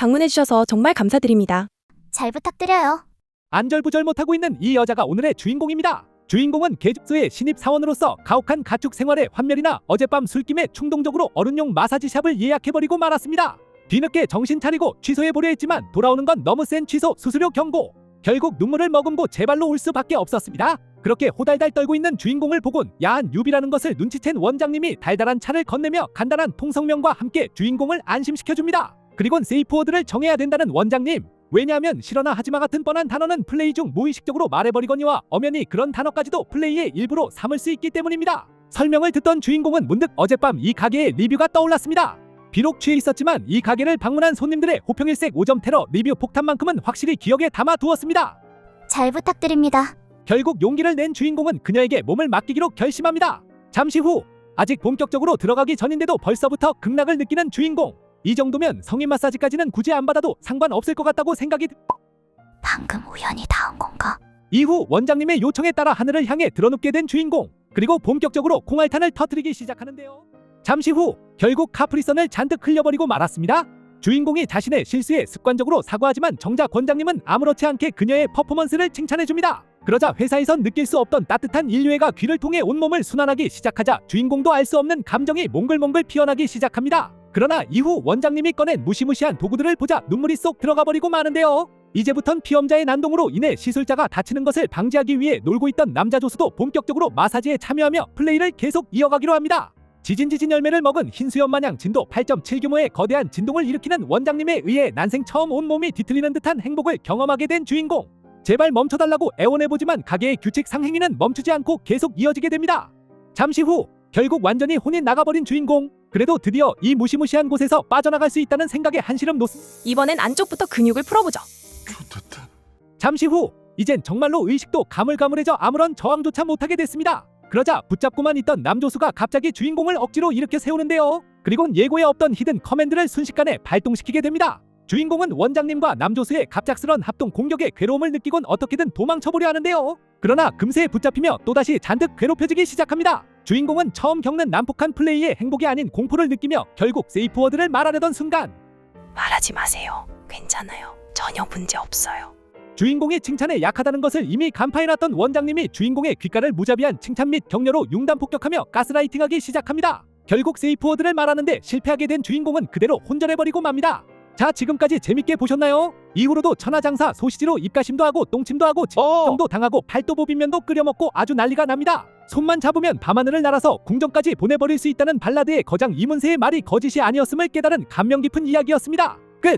방문해주셔서 정말 감사드립니다. 잘 부탁드려요. 안절부절 못하고 있는 이 여자가 오늘의 주인공입니다. 주인공은 개죽소의 신입 사원으로서 가혹한 가축 생활의 환멸이나 어젯밤 술김에 충동적으로 어른용 마사지샵을 예약해버리고 말았습니다. 뒤늦게 정신 차리고 취소해보려 했지만 돌아오는 건 너무 센 취소 수수료 경고. 결국 눈물을 머금고 제 발로 올 수밖에 없었습니다. 그렇게 호달달 떨고 있는 주인공을 보곤 야한 유비라는 것을 눈치챈 원장님이 달달한 차를 건네며 간단한 통성명과 함께 주인공을 안심시켜줍니다. 그리곤 세이프워드를 정해야 된다는 원장님. 왜냐하면 싫어나 하지마 같은 뻔한 단어는 플레이 중 무의식적으로 말해버리거니와 엄연히 그런 단어까지도 플레이의 일부로 삼을 수 있기 때문입니다. 설명을 듣던 주인공은 문득 어젯밤 이 가게의 리뷰가 떠올랐습니다. 비록 취해 있었지만 이 가게를 방문한 손님들의 호평일색 5점 테러 리뷰 폭탄만큼은 확실히 기억에 담아두었습니다. 잘 부탁드립니다. 결국 용기를 낸 주인공은 그녀에게 몸을 맡기기로 결심합니다. 잠시 후 아직 본격적으로 들어가기 전인데도 벌써부터 극락을 느끼는 주인공. 이 정도면 성인 마사지까지는 굳이 안 받아도 상관없을 것 같다고 생각이 방금 우연히 닿은 건가? 이후 원장님의 요청에 따라 하늘을 향해 드러눕게 된 주인공. 그리고 본격적으로 콩알탄을 터뜨리기 시작하는데요. 잠시 후 결국 카프리선을 잔뜩 흘려버리고 말았습니다. 주인공이 자신의 실수에 습관적으로 사과하지만 정작 원장님은 아무렇지 않게 그녀의 퍼포먼스를 칭찬해줍니다. 그러자 회사에선 느낄 수 없던 따뜻한 인류애가 귀를 통해 온몸을 순환하기 시작하자 주인공도 알 수 없는 감정이 몽글몽글 피어나기 시작합니다. 그러나 이후 원장님이 꺼낸 무시무시한 도구들을 보자 눈물이 쏙 들어가버리고 마는데요. 이제부턴 피험자의 난동으로 인해 시술자가 다치는 것을 방지하기 위해 놀고 있던 남자 조수도 본격적으로 마사지에 참여하며 플레이를 계속 이어가기로 합니다. 지진지진 열매를 먹은 흰수염 마냥 진도 8.7 규모의 거대한 진동을 일으키는 원장님에 의해 난생 처음 온몸이 뒤틀리는 듯한 행복을 경험하게 된 주인공. 제발 멈춰달라고 애원해보지만 가게의 규칙 상행위는 멈추지 않고 계속 이어지게 됩니다. 잠시 후 결국 완전히 혼이 나가버린 주인공. 그래도 드디어 이 무시무시한 곳에서 빠져나갈 수 있다는 생각에 한시름 이번엔 안쪽부터 근육을 풀어보죠. 잠시 후 이젠 정말로 의식도 가물가물해져 아무런 저항조차 못하게 됐습니다. 그러자 붙잡고만 있던 남조수가 갑자기 주인공을 억지로 일으켜 세우는데요. 그리곤 예고에 없던 히든 커맨드를 순식간에 발동시키게 됩니다. 주인공은 원장님과 남조수의 갑작스런 합동 공격에 괴로움을 느끼곤 어떻게든 도망쳐보려 하는데요. 그러나 금세 붙잡히며 또다시 잔뜩 괴롭혀지기 시작합니다. 주인공은 처음 겪는 난폭한 플레이에 행복이 아닌 공포를 느끼며 결국 세이프워드를 말하려던 순간 말하지 마세요. 괜찮아요. 전혀 문제 없어요. 주인공이 칭찬에 약하다는 것을 이미 간파해놨던 원장님이 주인공의 귓가를 무자비한 칭찬 및 격려로 융단 폭격하며 가스라이팅하기 시작합니다. 결국 세이프워드를 말하는데 실패하게 된 주인공은 그대로 혼절해버리고 맙니다. 자, 지금까지 재밌게 보셨나요? 이후로도 천하장사 소시지로 입가심도 하고 똥침도 하고 정도 당하고 팔도보비면도 끓여먹고 아주 난리가 납니다. 손만 잡으면 밤하늘을 날아서 궁정까지 보내버릴 수 있다는 발라드의 거장 이문세의 말이 거짓이 아니었음을 깨달은 감명 깊은 이야기였습니다. 끝!